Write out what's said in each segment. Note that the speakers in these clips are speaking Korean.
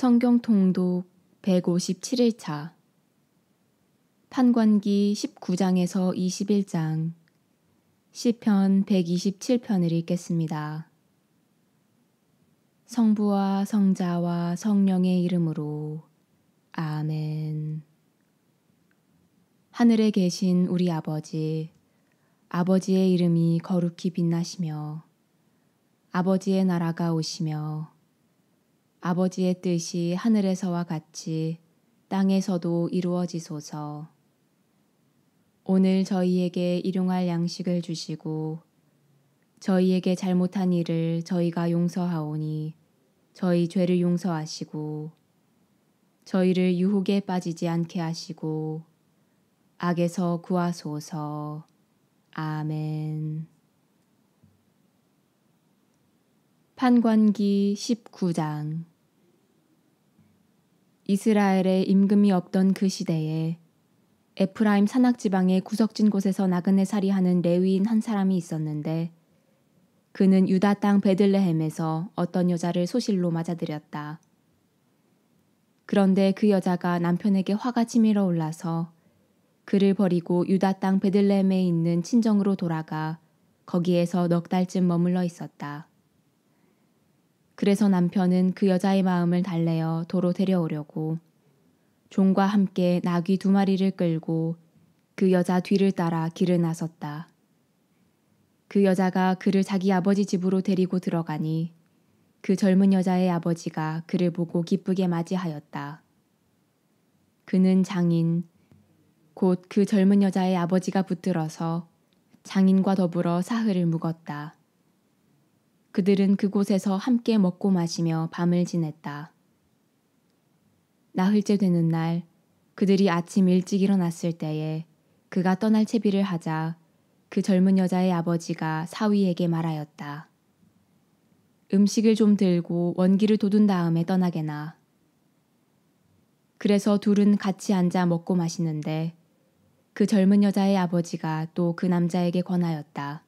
성경 통독 157일차 판관기 19장에서 21장 시편 127편을 읽겠습니다. 성부와 성자와 성령의 이름으로 아멘. 하늘에 계신 우리 아버지, 아버지의 이름이 거룩히 빛나시며 아버지의 나라가 오시며 아버지의 뜻이 하늘에서와 같이 땅에서도 이루어지소서. 오늘 저희에게 일용할 양식을 주시고 저희에게 잘못한 일을 저희가 용서하오니 저희 죄를 용서하시고 저희를 유혹에 빠지지 않게 하시고 악에서 구하소서. 아멘. 판관기 19장 이스라엘에 임금이 없던 그 시대에 에프라임 산악지방의 구석진 곳에서 나그네살이하는 레위인 한 사람이 있었는데 그는 유다 땅 베들레헴에서 어떤 여자를 소실로 맞아들였다. 그런데 그 여자가 남편에게 화가 치밀어 올라서 그를 버리고 유다 땅 베들레헴에 있는 친정으로 돌아가 거기에서 넉 달쯤 머물러 있었다. 그래서 남편은 그 여자의 마음을 달래어 도로 데려오려고 종과 함께 나귀 2마리를 끌고 그 여자 뒤를 따라 길을 나섰다. 그 여자가 그를 자기 아버지 집으로 데리고 들어가니 그 젊은 여자의 아버지가 그를 보고 기쁘게 맞이하였다. 그는 장인, 곧 그 젊은 여자의 아버지가 붙들어서 장인과 더불어 사흘을 묵었다. 그들은 그곳에서 함께 먹고 마시며 밤을 지냈다. 나흘째 되는 날 그들이 아침 일찍 일어났을 때에 그가 떠날 채비를 하자 그 젊은 여자의 아버지가 사위에게 말하였다. 음식을 좀 들고 원기를 돋운 다음에 떠나게나. 그래서 둘은 같이 앉아 먹고 마시는데 그 젊은 여자의 아버지가 또 그 남자에게 권하였다.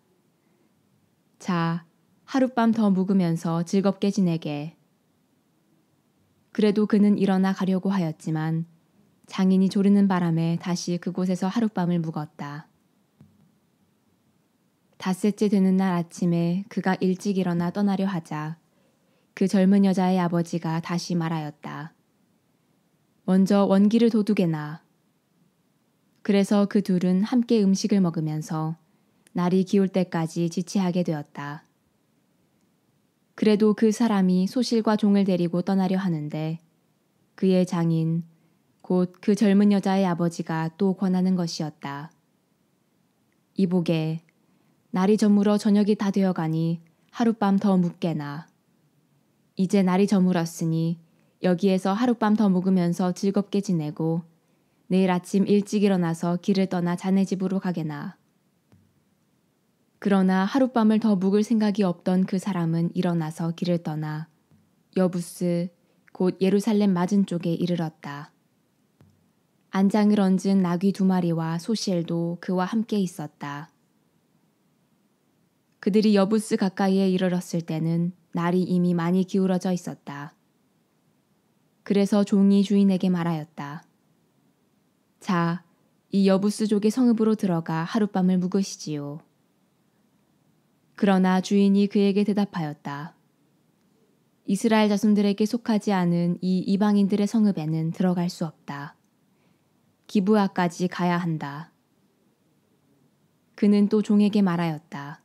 자, 하룻밤 더 묵으면서 즐겁게 지내게. 그래도 그는 일어나 가려고 하였지만 장인이 조르는 바람에 다시 그곳에서 하룻밤을 묵었다. 닷새째 되는 날 아침에 그가 일찍 일어나 떠나려 하자 그 젊은 여자의 아버지가 다시 말하였다. 먼저 원기를 돋우게나. 그래서 그 둘은 함께 음식을 먹으면서 날이 기울 때까지 지체하게 되었다. 그래도 그 사람이 소실과 종을 데리고 떠나려 하는데 그의 장인, 곧 그 젊은 여자의 아버지가 또 권하는 것이었다. 이보게, 날이 저물어 저녁이 다 되어가니 하룻밤 더 묵게나. 이제 날이 저물었으니 여기에서 하룻밤 더 묵으면서 즐겁게 지내고 내일 아침 일찍 일어나서 길을 떠나 자네 집으로 가게나. 그러나 하룻밤을 더 묵을 생각이 없던 그 사람은 일어나서 길을 떠나 여부스 곧 예루살렘 맞은 쪽에 이르렀다. 안장을 얹은 나귀 2마리와 소실도 그와 함께 있었다. 그들이 여부스 가까이에 이르렀을 때는 날이 이미 많이 기울어져 있었다. 그래서 종이 주인에게 말하였다. 자, 이 여부스족의 성읍으로 들어가 하룻밤을 묵으시지요. 그러나 주인이 그에게 대답하였다. 이스라엘 자손들에게 속하지 않은 이 이방인들의 성읍에는 들어갈 수 없다. 기브아까지 가야 한다. 그는 또 종에게 말하였다.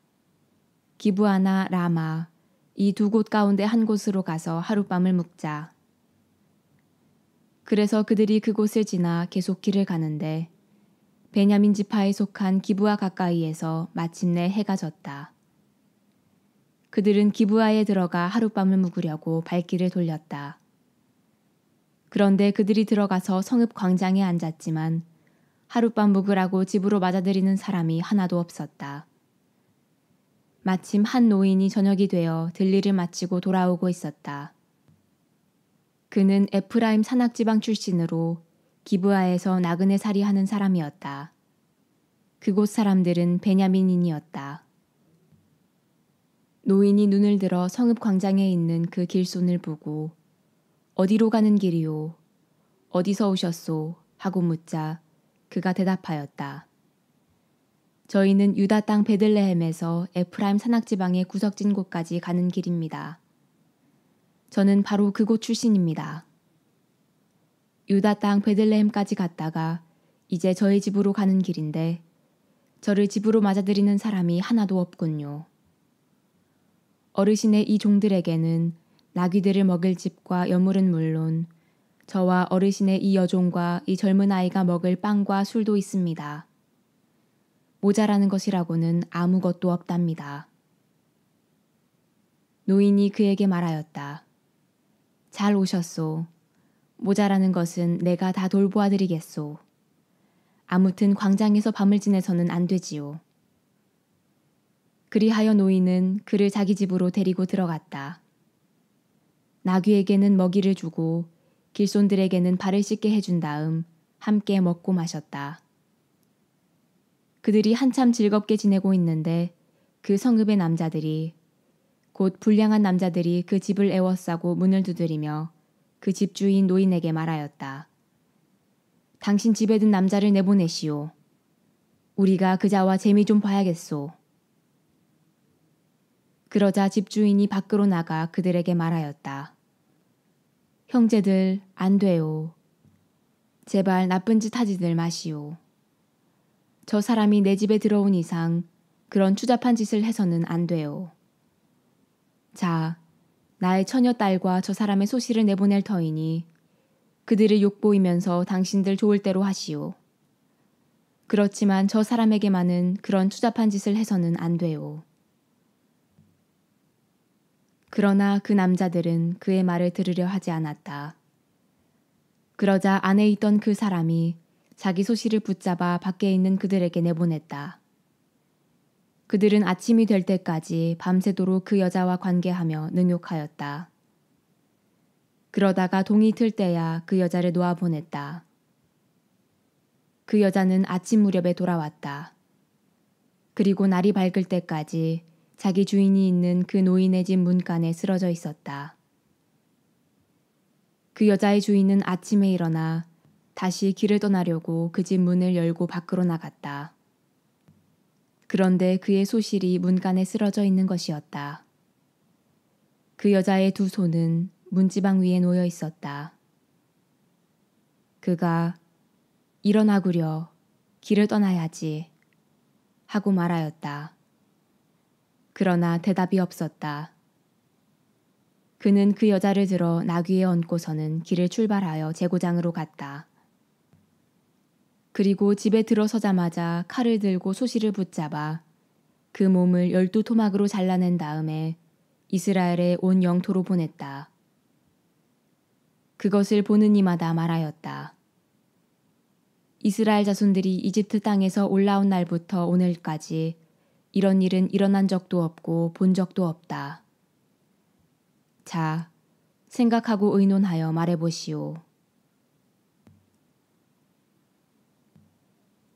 기브아나 라마 이 2곳 가운데 한 곳으로 가서 하룻밤을 묵자. 그래서 그들이 그곳을 지나 계속 길을 가는데 베냐민 지파에 속한 기브아 가까이에서 마침내 해가 졌다. 그들은 기브아에 들어가 하룻밤을 묵으려고 발길을 돌렸다. 그런데 그들이 들어가서 성읍 광장에 앉았지만 하룻밤 묵으라고 집으로 맞아들이는 사람이 하나도 없었다. 마침 한 노인이 저녁이 되어 들일을 마치고 돌아오고 있었다. 그는 에프라임 산악지방 출신으로 기브아에서 나그네살이 하는 사람이었다. 그곳 사람들은 베냐민인이었다. 노인이 눈을 들어 성읍 광장에 있는 그 길손을 보고 어디로 가는 길이요? 어디서 오셨소? 하고 묻자 그가 대답하였다. 저희는 유다 땅 베들레헴에서 에프라임 산악지방의 구석진 곳까지 가는 길입니다. 저는 바로 그곳 출신입니다. 유다 땅 베들레헴까지 갔다가 이제 저희 집으로 가는 길인데 저를 집으로 맞아들이는 사람이 하나도 없군요. 어르신의 이 종들에게는 나귀들을 먹일 집과 여물은 물론 저와 어르신의 이 여종과 이 젊은 아이가 먹을 빵과 술도 있습니다. 모자라는 것이라고는 아무것도 없답니다. 노인이 그에게 말하였다. 잘 오셨소. 모자라는 것은 내가 다 돌보아 드리겠소. 아무튼 광장에서 밤을 지내서는 안 되지요. 그리하여 노인은 그를 자기 집으로 데리고 들어갔다. 나귀에게는 먹이를 주고 길손들에게는 발을 씻게 해준 다음 함께 먹고 마셨다. 그들이 한참 즐겁게 지내고 있는데 그 성읍의 남자들이 곧 불량한 남자들이 그 집을 에워싸고 문을 두드리며 그 집주인 노인에게 말하였다. 당신 집에 든 남자를 내보내시오. 우리가 그자와 재미 좀 봐야겠소. 그러자 집주인이 밖으로 나가 그들에게 말하였다. 형제들, 안 돼요. 제발 나쁜 짓 하지들 마시오. 저 사람이 내 집에 들어온 이상 그런 추잡한 짓을 해서는 안 돼요. 자, 나의 처녀 딸과 저 사람의 소시를 내보낼 터이니 그들을 욕보이면서 당신들 좋을 대로 하시오. 그렇지만 저 사람에게만은 그런 추잡한 짓을 해서는 안 돼요. 그러나 그 남자들은 그의 말을 들으려 하지 않았다. 그러자 안에 있던 그 사람이 자기 소시를 붙잡아 밖에 있는 그들에게 내보냈다. 그들은 아침이 될 때까지 밤새도록 그 여자와 관계하며 능욕하였다. 그러다가 동이 틀 때야 그 여자를 놓아보냈다. 그 여자는 아침 무렵에 돌아왔다. 그리고 날이 밝을 때까지 자기 주인이 있는 그 노인의 집 문간에 쓰러져 있었다. 그 여자의 주인은 아침에 일어나 다시 길을 떠나려고 그 집 문을 열고 밖으로 나갔다. 그런데 그의 소실이 문간에 쓰러져 있는 것이었다. 그 여자의 두 손은 문지방 위에 놓여 있었다. 그가 일어나구려 길을 떠나야지 하고 말하였다. 그러나 대답이 없었다. 그는 그 여자를 들어 나귀에 얹고서는 길을 출발하여 제고장으로 갔다. 그리고 집에 들어서자마자 칼을 들고 소시를 붙잡아 그 몸을 12토막으로 잘라낸 다음에 이스라엘의 온 영토로 보냈다. 그것을 보는 이마다 말하였다. 이스라엘 자손들이 이집트 땅에서 올라온 날부터 오늘까지 이런 일은 일어난 적도 없고 본 적도 없다. 자, 생각하고 의논하여 말해보시오.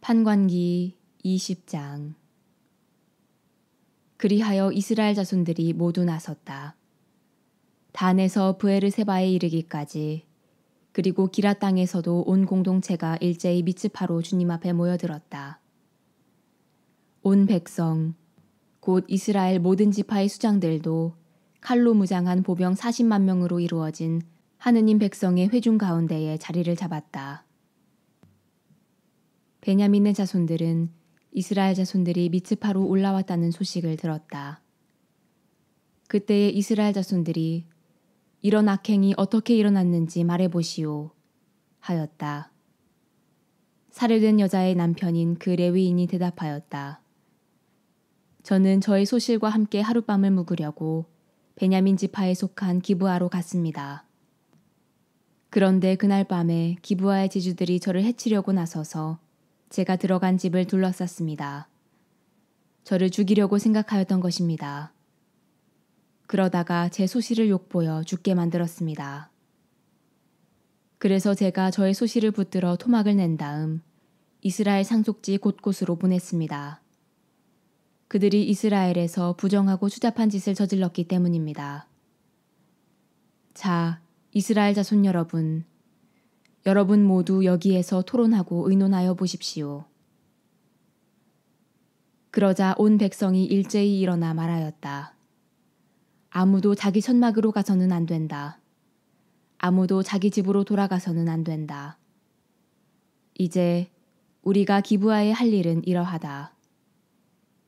판관기 20장. 그리하여 이스라엘 자손들이 모두 나섰다. 단에서 브에르세바에 이르기까지 그리고 기라 땅에서도 온 공동체가 일제히 미츠파로 주님 앞에 모여들었다. 온 백성 곧 이스라엘 모든 지파의 수장들도 칼로 무장한 보병 40만 명으로 이루어진 하느님 백성의 회중 가운데에 자리를 잡았다. 베냐민의 자손들은 이스라엘 자손들이 미츠파로 올라왔다는 소식을 들었다. 그때에 이스라엘 자손들이 이런 악행이 어떻게 일어났는지 말해보시오 하였다. 살해된 여자의 남편인 그 레위인이 대답하였다. 저는 저의 소실과 함께 하룻밤을 묵으려고 베냐민 지파에 속한 기브아로 갔습니다. 그런데 그날 밤에 기브아의 지주들이 저를 해치려고 나서서 제가 들어간 집을 둘러쌌습니다. 저를 죽이려고 생각하였던 것입니다. 그러다가 제 소실을 욕보여 죽게 만들었습니다. 그래서 제가 저의 소실을 붙들어 토막을 낸 다음 이스라엘 상속지 곳곳으로 보냈습니다. 그들이 이스라엘에서 부정하고 추잡한 짓을 저질렀기 때문입니다. 자, 이스라엘 자손 여러분, 여러분 모두 여기에서 토론하고 의논하여 보십시오. 그러자 온 백성이 일제히 일어나 말하였다. 아무도 자기 천막으로 가서는 안 된다. 아무도 자기 집으로 돌아가서는 안 된다. 이제 우리가 기브아에 할 일은 이러하다.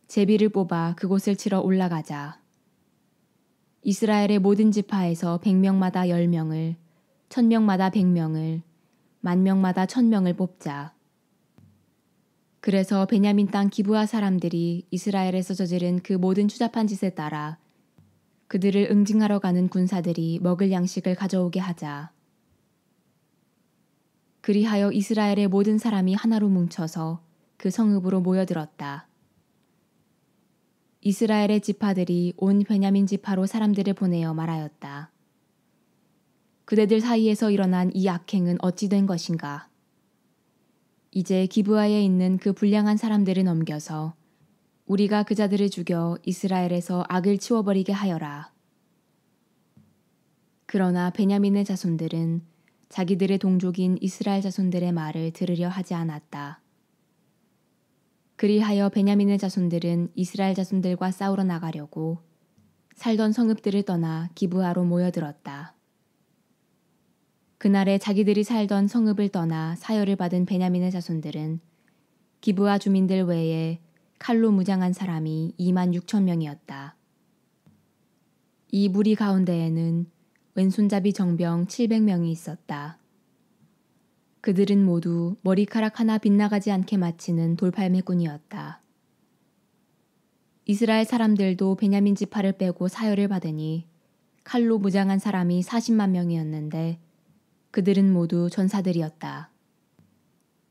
제비를 뽑아 그곳을 치러 올라가자. 이스라엘의 모든 지파에서 100명마다 10명을, 1000명마다 100명을, 10,000명마다 1000명을 뽑자. 그래서 베냐민 땅 기브아 사람들이 이스라엘에서 저지른 그 모든 추잡한 짓에 따라 그들을 응징하러 가는 군사들이 먹을 양식을 가져오게 하자. 그리하여 이스라엘의 모든 사람이 하나로 뭉쳐서 그 성읍으로 모여들었다. 이스라엘의 지파들이 온 베냐민 지파로 사람들을 보내어 말하였다. 그대들 사이에서 일어난 이 악행은 어찌 된 것인가? 이제 기브아에 있는 그 불량한 사람들을 넘겨서 우리가 그 자들을 죽여 이스라엘에서 악을 치워버리게 하여라. 그러나 베냐민의 자손들은 자기들의 동족인 이스라엘 자손들의 말을 들으려 하지 않았다. 그리하여 베냐민의 자손들은 이스라엘 자손들과 싸우러 나가려고 살던 성읍들을 떠나 기브아로 모여들었다. 그날에 자기들이 살던 성읍을 떠나 사열을 받은 베냐민의 자손들은 기브아 주민들 외에 칼로 무장한 사람이 26,000명이었다. 이 무리 가운데에는 왼손잡이 정병 700명이 있었다. 그들은 모두 머리카락 하나 빗나가지 않게 마치는 돌팔매꾼이었다. 이스라엘 사람들도 베냐민 지파를 빼고 사열을 받으니 칼로 무장한 사람이 40만 명이었는데 그들은 모두 전사들이었다.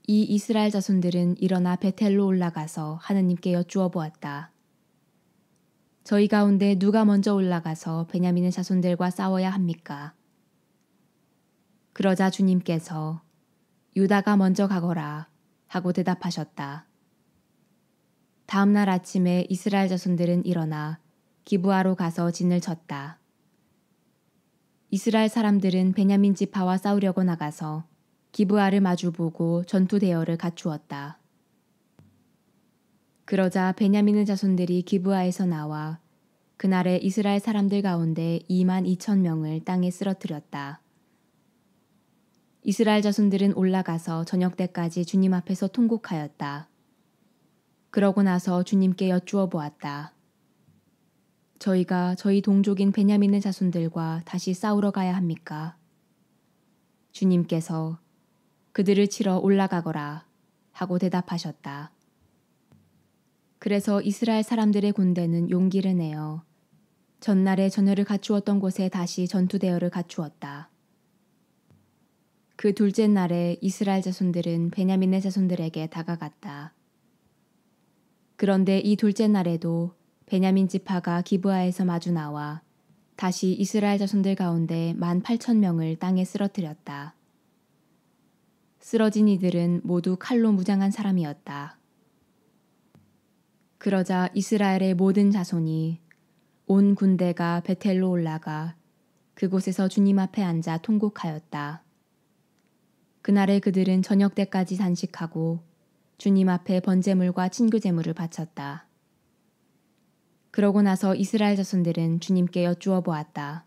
이 이스라엘 자손들은 일어나 베텔로 올라가서 하느님께 여쭈어 보았다. 저희 가운데 누가 먼저 올라가서 베냐민의 자손들과 싸워야 합니까? 그러자 주님께서 유다가 먼저 가거라 하고 대답하셨다. 다음 날 아침에 이스라엘 자손들은 일어나 기브아로 가서 진을 쳤다. 이스라엘 사람들은 베냐민 지파와 싸우려고 나가서 기브아를 마주보고 전투 대열을 갖추었다. 그러자 베냐민의 자손들이 기브아에서 나와 그날에 이스라엘 사람들 가운데 22,000명을 땅에 쓰러뜨렸다. 이스라엘 자손들은 올라가서 저녁 때까지 주님 앞에서 통곡하였다. 그러고 나서 주님께 여쭈어 보았다. 저희가 저희 동족인 베냐민의 자손들과 다시 싸우러 가야 합니까? 주님께서 그들을 치러 올라가거라 하고 대답하셨다. 그래서 이스라엘 사람들의 군대는 용기를 내어 전날에 전열을 갖추었던 곳에 다시 전투 대열을 갖추었다. 그 둘째 날에 이스라엘 자손들은 베냐민의 자손들에게 다가갔다. 그런데 이 둘째 날에도 베냐민 지파가 기브아에서 마주 나와 다시 이스라엘 자손들 가운데 18,000명을 땅에 쓰러뜨렸다. 쓰러진 이들은 모두 칼로 무장한 사람이었다. 그러자 이스라엘의 모든 자손이 온 군대가 베텔로 올라가 그곳에서 주님 앞에 앉아 통곡하였다. 그날에 그들은 저녁 때까지 단식하고 주님 앞에 번제물과 친교제물을 바쳤다. 그러고 나서 이스라엘 자손들은 주님께 여쭈어 보았다.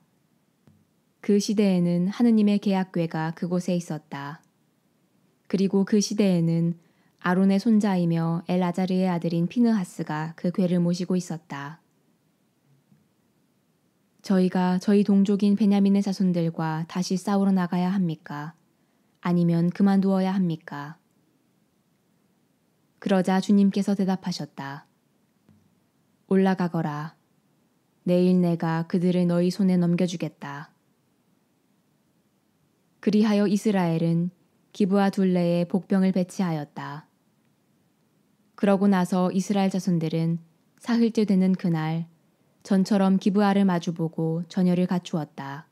그 시대에는 하느님의 계약궤가 그곳에 있었다. 그리고 그 시대에는 아론의 손자이며 엘아자르의 아들인 피느하스가 그 궤를 모시고 있었다. 저희가 저희 동족인 베냐민의 자손들과 다시 싸우러 나가야 합니까? 아니면 그만두어야 합니까? 그러자 주님께서 대답하셨다. 올라가거라. 내일 내가 그들을 너희 손에 넘겨주겠다. 그리하여 이스라엘은 기브아 둘레에 복병을 배치하였다. 그러고 나서 이스라엘 자손들은 사흘째 되는 그날 전처럼 기브아를 마주보고 전열을 갖추었다.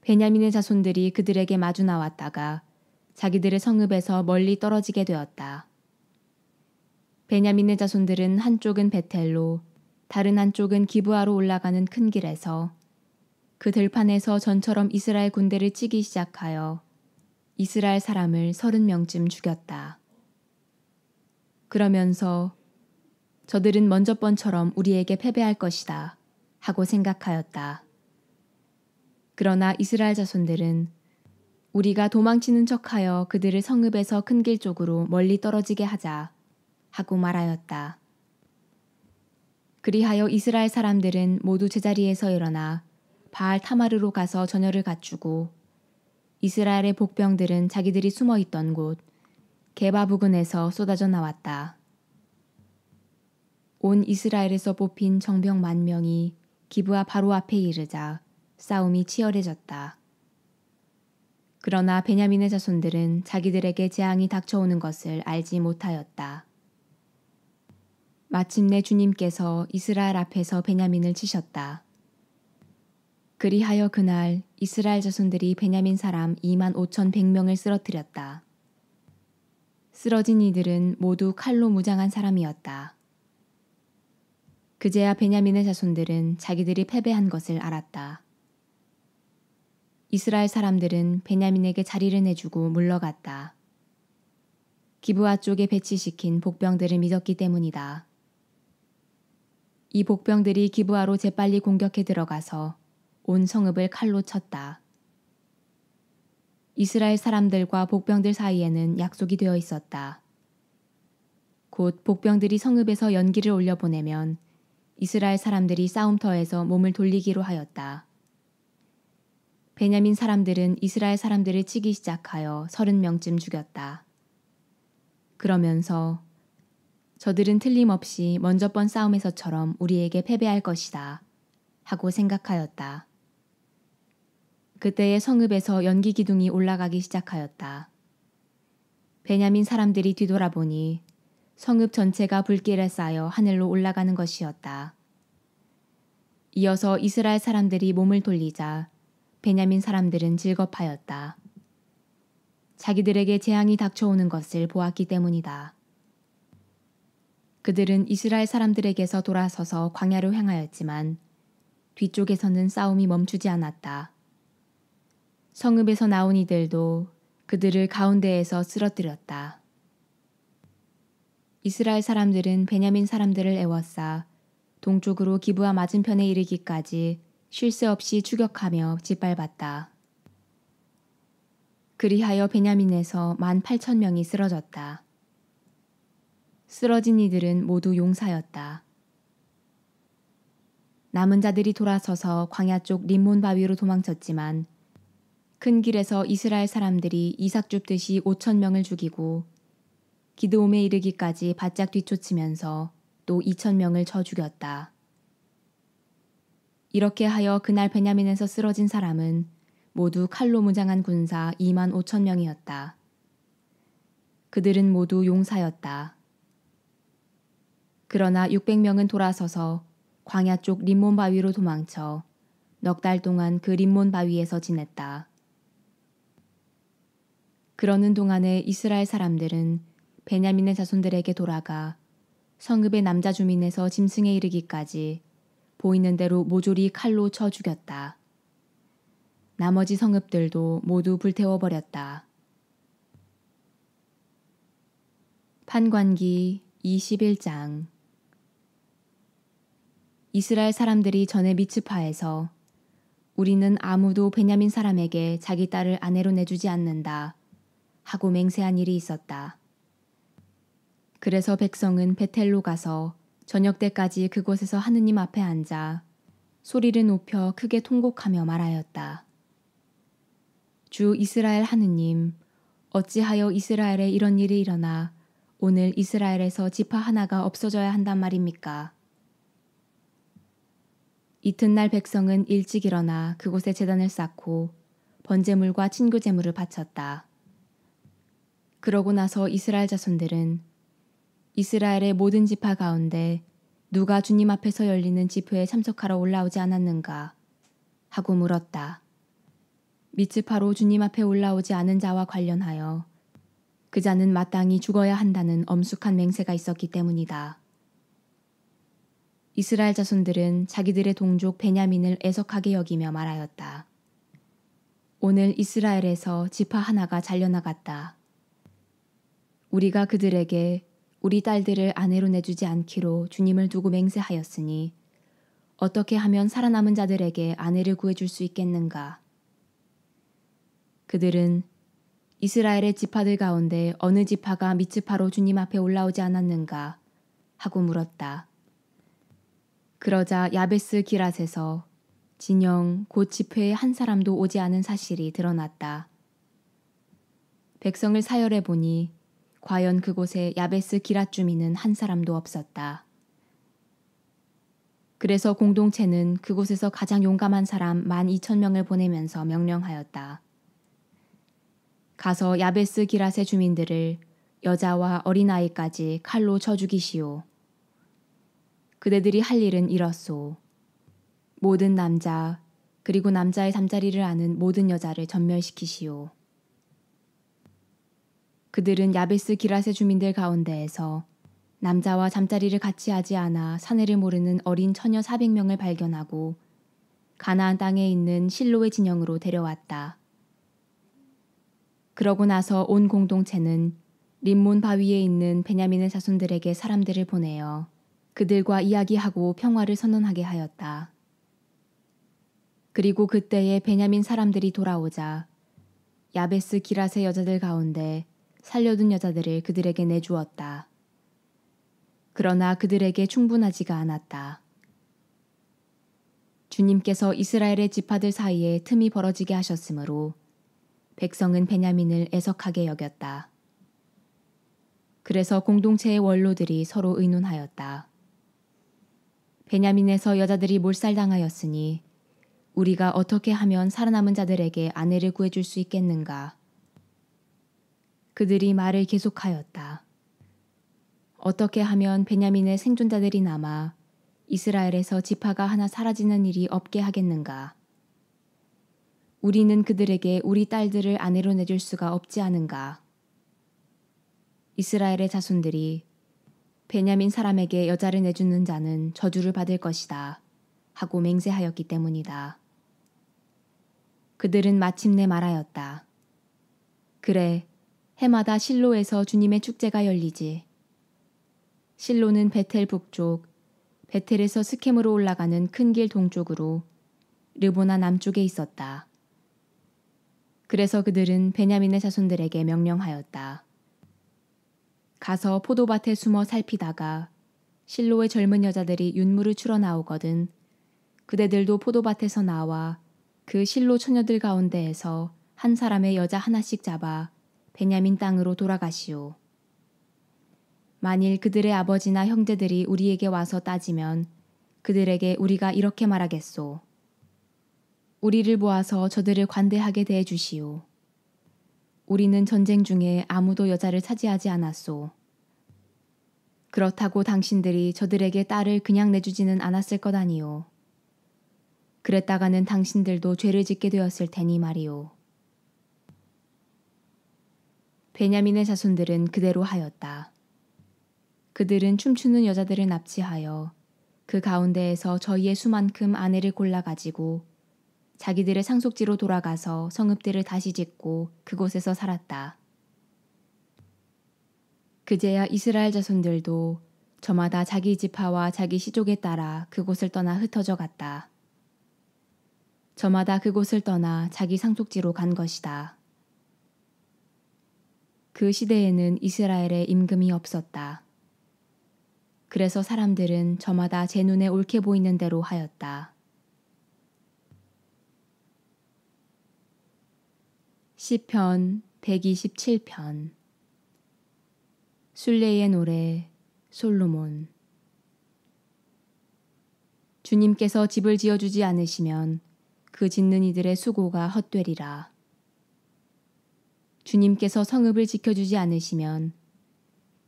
베냐민의 자손들이 그들에게 마주 나왔다가 자기들의 성읍에서 멀리 떨어지게 되었다. 베냐민의 자손들은 한쪽은 베텔로 다른 한쪽은 기브아로 올라가는 큰 길에서 그 들판에서 전처럼 이스라엘 군대를 치기 시작하여 이스라엘 사람을 30명쯤 죽였다. 그러면서 저들은 먼저 번처럼 우리에게 패배할 것이다 하고 생각하였다. 그러나 이스라엘 자손들은 우리가 도망치는 척하여 그들을 성읍에서 큰 길 쪽으로 멀리 떨어지게 하자 하고 말하였다. 그리하여 이스라엘 사람들은 모두 제자리에서 일어나 바알 타마르로 가서 전열을 갖추고 이스라엘의 복병들은 자기들이 숨어 있던 곳 게바 부근에서 쏟아져 나왔다. 온 이스라엘에서 뽑힌 정병 10,000명이 기브아 바로 앞에 이르자 싸움이 치열해졌다. 그러나 베냐민의 자손들은 자기들에게 재앙이 닥쳐오는 것을 알지 못하였다. 마침내 주님께서 이스라엘 앞에서 베냐민을 치셨다. 그리하여 그날 이스라엘 자손들이 베냐민 사람 25,100명을 쓰러뜨렸다. 쓰러진 이들은 모두 칼로 무장한 사람이었다. 그제야 베냐민의 자손들은 자기들이 패배한 것을 알았다. 이스라엘 사람들은 베냐민에게 자리를 내주고 물러갔다. 기브아 쪽에 배치시킨 복병들을 믿었기 때문이다. 이 복병들이 기브아로 재빨리 공격해 들어가서 온 성읍을 칼로 쳤다. 이스라엘 사람들과 복병들 사이에는 약속이 되어 있었다. 곧 복병들이 성읍에서 연기를 올려보내면 이스라엘 사람들이 싸움터에서 몸을 돌리기로 하였다. 베냐민 사람들은 이스라엘 사람들을 치기 시작하여 30명쯤 죽였다. 그러면서 저들은 틀림없이 먼저 번 싸움에서처럼 우리에게 패배할 것이다 하고 생각하였다. 그때의 성읍에서 연기 기둥이 올라가기 시작하였다. 베냐민 사람들이 뒤돌아보니 성읍 전체가 불길에 쌓여 하늘로 올라가는 것이었다. 이어서 이스라엘 사람들이 몸을 돌리자 베냐민 사람들은 즐겁하였다. 자기들에게 재앙이 닥쳐오는 것을 보았기 때문이다. 그들은 이스라엘 사람들에게서 돌아서서 광야로 향하였지만 뒤쪽에서는 싸움이 멈추지 않았다. 성읍에서 나온 이들도 그들을 가운데에서 쓰러뜨렸다. 이스라엘 사람들은 베냐민 사람들을 애워싸 동쪽으로 기브아 맞은편에 이르기까지 쉴 새 없이 추격하며 짓밟았다. 그리하여 베냐민에서 18,000명이 쓰러졌다. 쓰러진 이들은 모두 용사였다. 남은 자들이 돌아서서 광야 쪽 림몬 바위로 도망쳤지만 큰 길에서 이스라엘 사람들이 이삭 줍듯이 5,000명을 죽이고 기드옴에 이르기까지 바짝 뒤쫓으면서 또 2,000명을 쳐 죽였다. 이렇게 하여 그날 베냐민에서 쓰러진 사람은 모두 칼로 무장한 군사 25,000명이었다. 그들은 모두 용사였다. 그러나 600명은 돌아서서 광야 쪽 림몬 바위로 도망쳐 넉 달 동안 그 림몬 바위에서 지냈다. 그러는 동안에 이스라엘 사람들은 베냐민의 자손들에게 돌아가 성읍의 남자 주민에서 짐승에 이르기까지 보이는 대로 모조리 칼로 쳐 죽였다. 나머지 성읍들도 모두 불태워버렸다. 판관기 21장. 이스라엘 사람들이 전에 미츠파에서 우리는 아무도 베냐민 사람에게 자기 딸을 아내로 내주지 않는다 하고 맹세한 일이 있었다. 그래서 백성은 베텔로 가서 저녁 때까지 그곳에서 하느님 앞에 앉아 소리를 높여 크게 통곡하며 말하였다. 주 이스라엘 하느님, 어찌하여 이스라엘에 이런 일이 일어나 오늘 이스라엘에서 지파 하나가 없어져야 한단 말입니까? 이튿날 백성은 일찍 일어나 그곳에 제단을 쌓고 번제물과 친교제물을 바쳤다. 그러고 나서 이스라엘 자손들은 이스라엘의 모든 지파 가운데 누가 주님 앞에서 열리는 집회에 참석하러 올라오지 않았는가 하고 물었다. 미츠파로 주님 앞에 올라오지 않은 자와 관련하여 그 자는 마땅히 죽어야 한다는 엄숙한 맹세가 있었기 때문이다. 이스라엘 자손들은 자기들의 동족 베냐민을 애석하게 여기며 말하였다. 오늘 이스라엘에서 지파 하나가 잘려나갔다. 우리가 그들에게 우리 딸들을 아내로 내주지 않기로 주님을 두고 맹세하였으니 어떻게 하면 살아남은 자들에게 아내를 구해줄 수 있겠는가? 그들은 이스라엘의 지파들 가운데 어느 지파가 미ツ파로 주님 앞에 올라오지 않았는가? 하고 물었다. 그러자 야베스 기랏에서 진영 곧 집회에 한 사람도 오지 않은 사실이 드러났다. 백성을 사열해 보니 과연 그곳에 야베스 기랏 주민은 한 사람도 없었다. 그래서 공동체는 그곳에서 가장 용감한 사람 12,000명을 보내면서 명령하였다. 가서 야베스 기랏의 주민들을 여자와 어린아이까지 칼로 쳐 죽이시오. 그대들이 할 일은 이렇소. 모든 남자 그리고 남자의 잠자리를 아는 모든 여자를 전멸시키시오. 그들은 야베스 기랏의 주민들 가운데에서 남자와 잠자리를 같이 하지 않아 사내를 모르는 어린 처녀 400명을 발견하고 가나안 땅에 있는 실로의 진영으로 데려왔다. 그러고 나서 온 공동체는 림몬 바위에 있는 베냐민의 자손들에게 사람들을 보내어 그들과 이야기하고 평화를 선언하게 하였다. 그리고 그때에 베냐민 사람들이 돌아오자 야베스 기랏의 여자들 가운데 살려둔 여자들을 그들에게 내주었다. 그러나 그들에게 충분하지가 않았다. 주님께서 이스라엘의 지파들 사이에 틈이 벌어지게 하셨으므로 백성은 베냐민을 애석하게 여겼다. 그래서 공동체의 원로들이 서로 의논하였다. 베냐민에서 여자들이 몰살당하였으니 우리가 어떻게 하면 살아남은 자들에게 아내를 구해줄 수 있겠는가? 그들이 말을 계속하였다. 어떻게 하면 베냐민의 생존자들이 남아 이스라엘에서 지파가 하나 사라지는 일이 없게 하겠는가? 우리는 그들에게 우리 딸들을 아내로 내줄 수가 없지 않은가? 이스라엘의 자손들이 베냐민 사람에게 여자를 내주는 자는 저주를 받을 것이다 하고 맹세하였기 때문이다. 그들은 마침내 말하였다. 그래, 해마다 실로에서 주님의 축제가 열리지. 실로는 베텔 북쪽, 베텔에서 스켐으로 올라가는 큰 길 동쪽으로 르보나 남쪽에 있었다. 그래서 그들은 베냐민의 자손들에게 명령하였다. 가서 포도밭에 숨어 살피다가 실로의 젊은 여자들이 윤물을 추러 나오거든 그대들도 포도밭에서 나와 그 실로 처녀들 가운데에서 한 사람의 여자 하나씩 잡아 베냐민 땅으로 돌아가시오. 만일 그들의 아버지나 형제들이 우리에게 와서 따지면 그들에게 우리가 이렇게 말하겠소. 우리를 보아서 저들을 관대하게 대해 주시오. 우리는 전쟁 중에 아무도 여자를 차지하지 않았소. 그렇다고 당신들이 저들에게 딸을 그냥 내주지는 않았을 것 아니오. 그랬다가는 당신들도 죄를 짓게 되었을 테니 말이오. 베냐민의 자손들은 그대로 하였다. 그들은 춤추는 여자들을 납치하여 그 가운데에서 저희의 수만큼 아내를 골라가지고 자기들의 상속지로 돌아가서 성읍들을 다시 짓고 그곳에서 살았다. 그제야 이스라엘 자손들도 저마다 자기 지파와 자기 시족에 따라 그곳을 떠나 흩어져 갔다. 저마다 그곳을 떠나 자기 상속지로 간 것이다. 그 시대에는 이스라엘에 임금이 없었다. 그래서 사람들은 저마다 제 눈에 옳게 보이는 대로 하였다. 시편 127편 순례의 노래 솔로몬. 주님께서 집을 지어주지 않으시면 그 짓는 이들의 수고가 헛되리라. 주님께서 성읍을 지켜주지 않으시면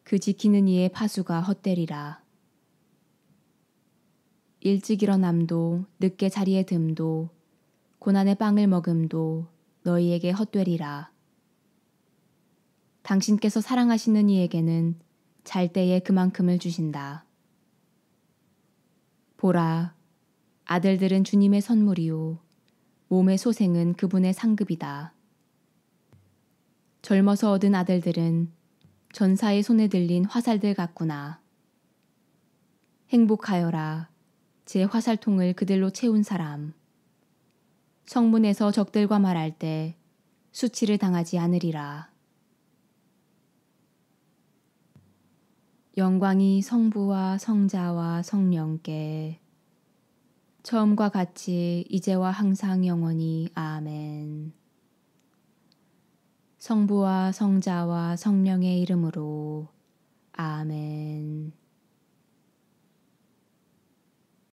그 지키는 이의 파수가 헛되리라. 일찍 일어남도 늦게 자리에 듦도 고난의 빵을 먹음도 너희에게 헛되리라. 당신께서 사랑하시는 이에게는 잘 때에 그만큼을 주신다. 보라, 아들들은 주님의 선물이요 몸의 소생은 그분의 상급이다. 젊어서 얻은 아들들은 전사의 손에 들린 화살들 같구나. 행복하여라, 제 화살통을 그들로 채운 사람. 성문에서 적들과 말할 때 수치를 당하지 않으리라. 영광이 성부와 성자와 성령께 처음과 같이 이제와 항상 영원히 아멘. 성부와 성자와 성령의 이름으로 아멘.